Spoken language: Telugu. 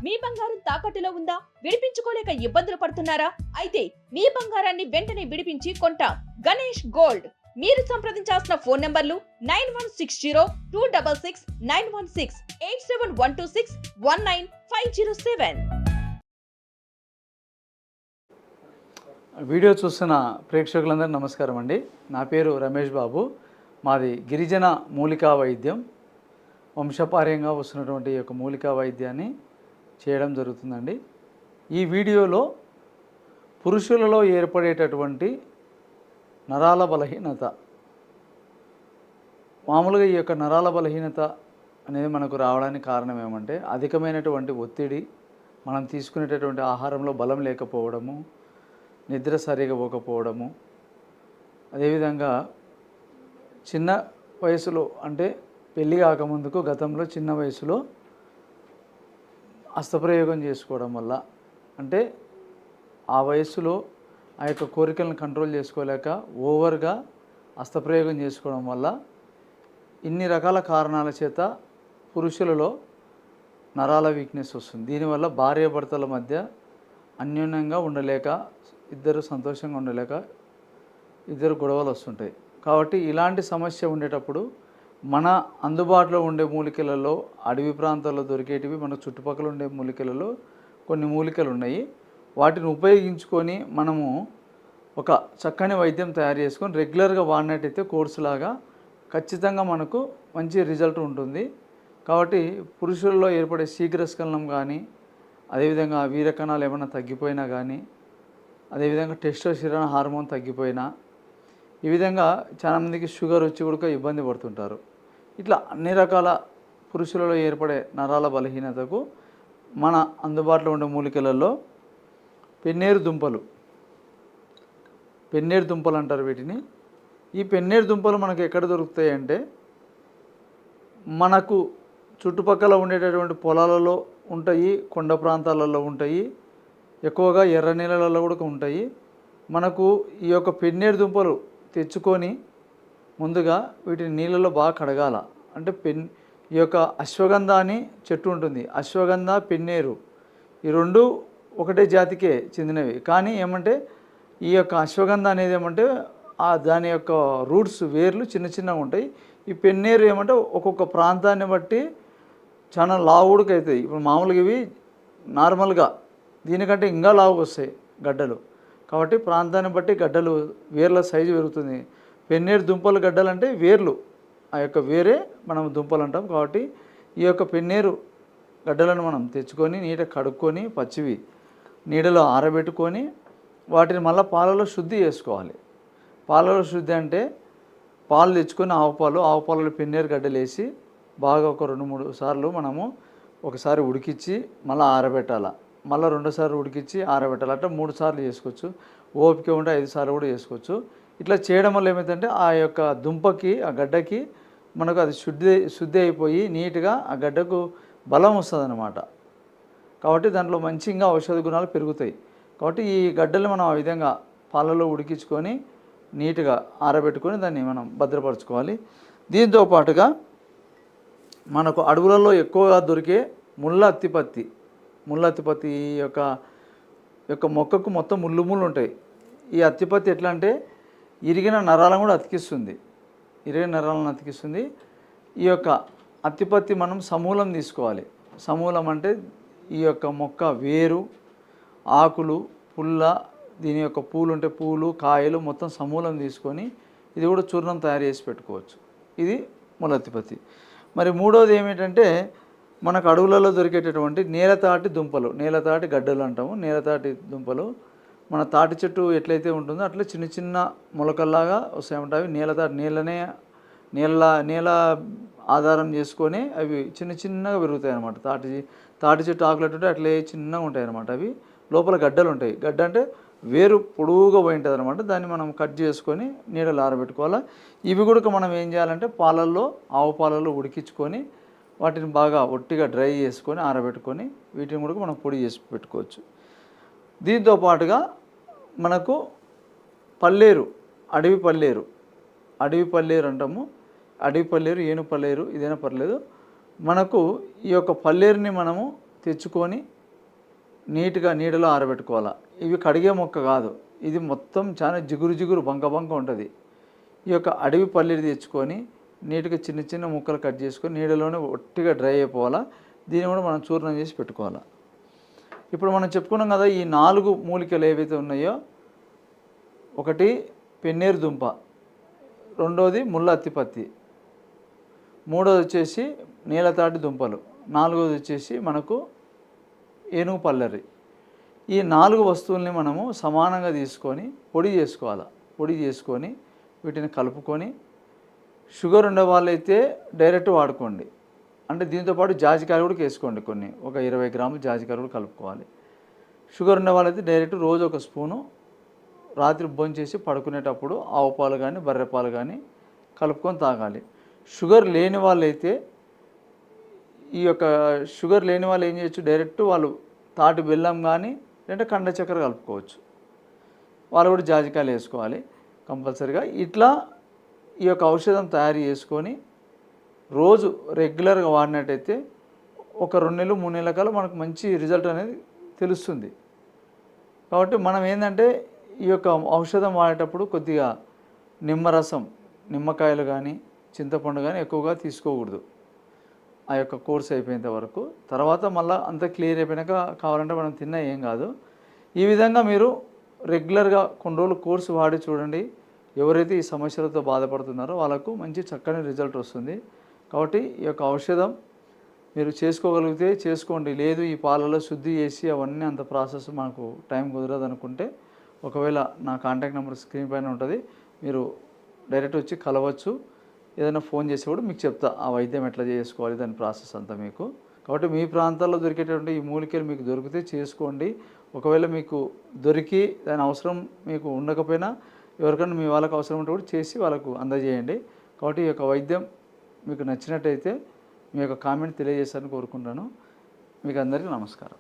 మీ బంగారం తాకట్టులో ఉందా? విడిపించుకోలేక ఇబ్బందులు పడుతున్నారా? అయితే మీ బంగారాన్ని వెంటనే విడిపించి కొంటాం. గణేష్ గోల్డ్. మీరు సంప్రదించాల్సిన ఫోన్ నంబర్లు 9160-266-916, 8712619507. వీడియో చూస్తున్న ప్రేక్షకులందరూ నమస్కారం అండి. నా పేరు రమేష్ బాబు. మాది గిరిజన మూలికా వైద్యం. వంశపార్యంగా వస్తున్నటువంటి ఈ యొక్క మూలికా వైద్యాన్ని చేయడం జరుగుతుందండి. ఈ వీడియోలో పురుషులలో ఏర్పడేటటువంటి నరాల బలహీనత, మామూలుగా ఈ యొక్క నరాల బలహీనత అనేది మనకు రావడానికి కారణం ఏమంటే అధికమైనటువంటి ఒత్తిడి, మనం తీసుకునేటటువంటి ఆహారంలో బలం లేకపోవడము, నిద్ర సరిగా పోకపోవడము, అదేవిధంగా చిన్న వయసులో అంటే పెళ్ళి కాకముందుకు గతంలో చిన్న వయసులో హస్తప్రయోగం చేసుకోవడం వల్ల, అంటే ఆ వయస్సులో ఆ యొక్క కోరికలను కంట్రోల్ చేసుకోలేక ఓవర్గా హస్తప్రయోగం చేసుకోవడం వల్ల ఇన్ని రకాల కారణాల చేత పురుషులలో నరాల వీక్నెస్ వస్తుంది. దీనివల్ల భార్యాభర్తల మధ్య అన్యోన్యంగా ఉండలేక, ఇద్దరు సంతోషంగా ఉండలేక ఇద్దరు గొడవలు వస్తుంటాయి. కాబట్టి ఇలాంటి సమస్య ఉండేటప్పుడు మన అందుబాటులో ఉండే మూలికలలో, అడవి ప్రాంతాల్లో దొరికేటివి, మన చుట్టుపక్కల ఉండే మూలికలలో కొన్ని మూలికలు ఉన్నాయి. వాటిని ఉపయోగించుకొని మనము ఒక చక్కని వైద్యం తయారు చేసుకొని రెగ్యులర్గా వాడినట్టయితే కోర్సులాగా ఖచ్చితంగా మనకు మంచి రిజల్ట్ ఉంటుంది. కాబట్టి పురుషుల్లో ఏర్పడే శీఘ్రస్ఖలనం కానీ, అదేవిధంగా వీరకణాలు ఏమైనా తగ్గిపోయినా కానీ, అదేవిధంగా టెస్టోస్టెరాన్ హార్మోన్ తగ్గిపోయినా, ఈ విధంగా చాలామందికి షుగర్ వచ్చి కూడా ఇబ్బంది పడుతుంటారు. ఇట్లా అన్ని రకాల పురుషులలో ఏర్పడే నరాల బలహీనతకు మన అందుబాటులో ఉండే మూలికలలో పెన్నేరు దుంపలు అంటారు వీటిని. ఈ పెన్నేరు దుంపలు మనకు ఎక్కడ దొరుకుతాయి అంటే మనకు చుట్టుపక్కల ఉండేటటువంటి పొలాలలో ఉంటాయి, కొండ ప్రాంతాలలో ఉంటాయి, ఎక్కువగా ఎర్ర నీళ్ళలలో కూడా ఉంటాయి. మనకు ఈ యొక్క పెన్నేరు దుంపలు తెచ్చుకొని ముందుగా వీటిని నీళ్ళలో బాగా కడగాల. అంటే ఈ యొక్క అశ్వగంధ అని చెట్టు ఉంటుంది, అశ్వగంధ, పెన్నేరు ఈ రెండు ఒకటే జాతికే చెందినవి. కానీ ఏమంటే ఈ యొక్క అశ్వగంధ అనేది ఏమంటే దాని యొక్క రూట్స్, వేర్లు చిన్న చిన్నగా ఉంటాయి. ఈ పెన్నేరు ఏమంటే ఒక్కొక్క ప్రాంతాన్ని బట్టి చాలా లావుడికి అవుతాయి. ఇప్పుడు మామూలుగా ఇవి నార్మల్గా దీనికంటే ఇంకా లావుగా వస్తాయి గడ్డలు. కాబట్టి ప్రాంతాన్ని బట్టి గడ్డలు, వేర్ల సైజు పెరుగుతుంది. పెన్నేరు దుంపలు గడ్డలు అంటే వేర్లు, ఆ యొక్క వేరే మనం దుంపలు అంటాం. కాబట్టి ఈ యొక్క పెన్నేరు గడ్డలను మనం తెచ్చుకొని నీట్గా కడుక్కొని పచ్చివి నీడలో ఆరబెట్టుకొని వాటిని మళ్ళీ పాలలో శుద్ధి చేసుకోవాలి. పాలలో శుద్ధి అంటే పాలు తెచ్చుకొని ఆవు పాలలో పెన్నేరు గడ్డలు వేసి బాగా ఒక 2-3 సార్లు మనము ఒకసారి ఉడికించి మళ్ళీ ఆరబెట్టాలి, మళ్ళీ 2 సార్లు ఉడికించి ఆరబెట్టాలి. అట్లా 3 సార్లు చేసుకోవచ్చు. ఓపిక ఉంటే 5 సార్లు కూడా చేసుకోవచ్చు. ఇట్లా చేయడం వల్ల ఏమైందంటే ఆ యొక్క దుంపకి, ఆ గడ్డకి మనకు అది శుద్ధి అయిపోయి నీట్గా ఆ గడ్డకు బలం వస్తుంది అన్నమాట. కాబట్టి దాంట్లో మంచిగా ఔషధ గుణాలు పెరుగుతాయి. కాబట్టి ఈ గడ్డలు మనం ఆ విధంగా పాలలో ఉడికించుకొని నీట్గా ఆరబెట్టుకొని దాన్ని మనం భద్రపరచుకోవాలి. దీంతో పాటుగా మనకు అడవులలో ఎక్కువగా దొరికే ముళ్ళ అత్తిపత్తి యొక్క మొక్కకు మొత్తం ముళ్ళు ఉంటాయి. ఈ అత్తిపత్తి ఎట్లా అంటే ఇరిగిన నరాలను కూడా అతికిస్తుంది. ఈ యొక్క అత్తిపత్తి మనం సమూలం తీసుకోవాలి. సమూలం అంటే ఈ యొక్క మొక్క వేరు, ఆకులు, పుల్ల, దీని యొక్క పూలు ఉంటే పూలు, కాయలు మొత్తం సమూలం తీసుకొని ఇది కూడా చూర్ణం తయారు చేసి పెట్టుకోవచ్చు. ఇది ముళ్ళత్తిపత్తి. మరి మూడోది ఏమిటంటే మనకు అడవులలో దొరికేటటువంటి నేలతాటి గడ్డలు అంటాము. నేలతాటి దుంపలు మన తాటి చెట్టు ఎట్లయితే ఉంటుందో అట్లా చిన్న చిన్న మొలకల్లాగా వస్తాయి. నేల ఆధారం చేసుకొని అవి చిన్నగా పెరుగుతాయి అన్నమాట. తాటి చెట్టు ఆకులు ఉంటే అట్లే చిన్నగా ఉంటాయి అన్నమాట. అవి లోపల గడ్డలు ఉంటాయి. గడ్డ అంటే వేరు పొడువుగా పోయి ఉంటుంది అనమాట. దాన్ని మనం కట్ చేసుకొని నీడలో ఆరబెట్టుకోవాలి. ఇవి కూడా మనం ఏం చేయాలంటే ఆవు పాలల్లో ఉడికించుకొని వాటిని బాగా ఒట్టిగా డ్రై చేసుకొని ఆరబెట్టుకొని వీటిని కూడా మనం పొడి చేసి పెట్టుకోవచ్చు. దీంతో పాటుగా మనకు అడవి పల్లేరు అంటాము. అడవి పల్లేరు, ఏను పల్లేరు, ఇదైనా పర్లేదు. మనకు ఈ యొక్క పల్లేరుని మనము తెచ్చుకొని నీట్గా నీడలో ఆరబెట్టుకోవాలి. ఇవి కడిగే మొక్క కాదు, ఇది మొత్తం చాలా జిగురు బంక ఉంటుంది. ఈ యొక్క అడవి పల్లీలు తెచ్చుకొని నీట్గా చిన్న చిన్న ముక్కలు కట్ చేసుకొని నీడలోనే ఒట్టిగా డ్రై అయిపోవాలా. దీన్ని కూడా మనం చూర్ణం చేసి పెట్టుకోవాలి. ఇప్పుడు మనం చెప్పుకున్నాం కదా, ఈ 4 మూలికలు ఏవైతే ఉన్నాయో, ఒకటి పెన్నేరు దుంప, రెండోది ముళ్ళ అత్తిపత్తి, మూడోది వచ్చేసి నీలతాటి దుంపలు, నాలుగోది వచ్చేసి మనకు ఏనుగు పల్లెర్రి. ఈ 4 వస్తువుల్ని మనము సమానంగా తీసుకొని పొడి చేసుకోవాలి. పొడి చేసుకొని వీటిని కలుపుకొని, షుగర్ ఉండే వాళ్ళైతే డైరెక్ట్ వాడుకోండి. అంటే దీంతోపాటు జాజికాయలు కూడా వేసుకోండి, కొన్ని ఒక 20 గ్రాములు జాజికాయలు కూడా కలుపుకోవాలి. షుగర్ ఉన్న వాళ్ళైతే డైరెక్ట్ రోజు ఒక స్పూను రాత్రి భోంచేసి పడుకునేటప్పుడు ఆవు పాలు కానీ బర్రెపాలు కానీ కలుపుకొని తాగాలి. షుగర్ లేని వాళ్ళైతే షుగర్ లేని వాళ్ళు ఏం చేయొచ్చు, డైరెక్ట్ వాళ్ళు తాటి బెల్లం కానీ లేదంటే కండ చక్కెర కలుపుకోవచ్చు. వాళ్ళు కూడా జాజికాయలు వేసుకోవాలి కంపల్సరీగా. ఇట్లా ఈ యొక్క ఔషధం తయారు చేసుకొని రోజు రెగ్యులర్గా వాడినట్టయితే ఒక 2 నెలలు 3 నెలల కాలం మనకు మంచి రిజల్ట్ అనేది తెలుస్తుంది. కాబట్టి మనం ఏంటంటే ఈ యొక్క ఔషధం వాడేటప్పుడు కొద్దిగా నిమ్మరసం, నిమ్మకాయలు కానీ చింతపండు కానీ ఎక్కువగా తీసుకోకూడదు ఆ యొక్క కోర్స్ అయిపోయేంత వరకు. తర్వాత మళ్ళీ అంత క్లియర్ అయిపోయినాక కావాలంటే మనం తిన్నా ఏం కాదు. ఈ విధంగా మీరు రెగ్యులర్గా కొన్ని రోజులు కోర్సు వాడి చూడండి. ఎవరైతే ఈ సమస్యలతో బాధపడుతున్నారో వాళ్ళకు మంచి చక్కని రిజల్ట్ వస్తుంది. కాబట్టి ఈ యొక్క ఔషధం మీరు చేసుకోగలిగితే చేసుకోండి. లేదు ఈ పాలలో శుద్ధి చేసి అవన్నీ అంత ప్రాసెస్ మనకు టైం కుదరదు అనుకుంటే, ఒకవేళ నా కాంటాక్ట్ నెంబర్ స్క్రీన్ పైన ఉంటుంది, మీరు డైరెక్ట్ వచ్చి కలవచ్చు. ఏదైనా ఫోన్ చేసి కూడా మీకు చెప్తా ఆ వైద్యం ఎట్లా చేసుకోవాలి, దాని ప్రాసెస్ అంతా మీకు. కాబట్టి మీ ప్రాంతాల్లో దొరికేటువంటి ఈ మూలికలు మీకు దొరికితే చేసుకోండి. ఒకవేళ మీకు దొరికి దాని అవసరం మీకు ఉండకపోయినా ఎవరికైనా మీ వాళ్ళకి అవసరం ఉంటే కూడా చేసి వాళ్ళకు అందజేయండి. కాబట్టి ఈ యొక్క వైద్యం మీకు నచ్చినట్టయితే మీ యొక్క కామెంట్ తెలియజేస్తారని కోరుకుంటాను. మీకు అందరికీ నమస్కారం.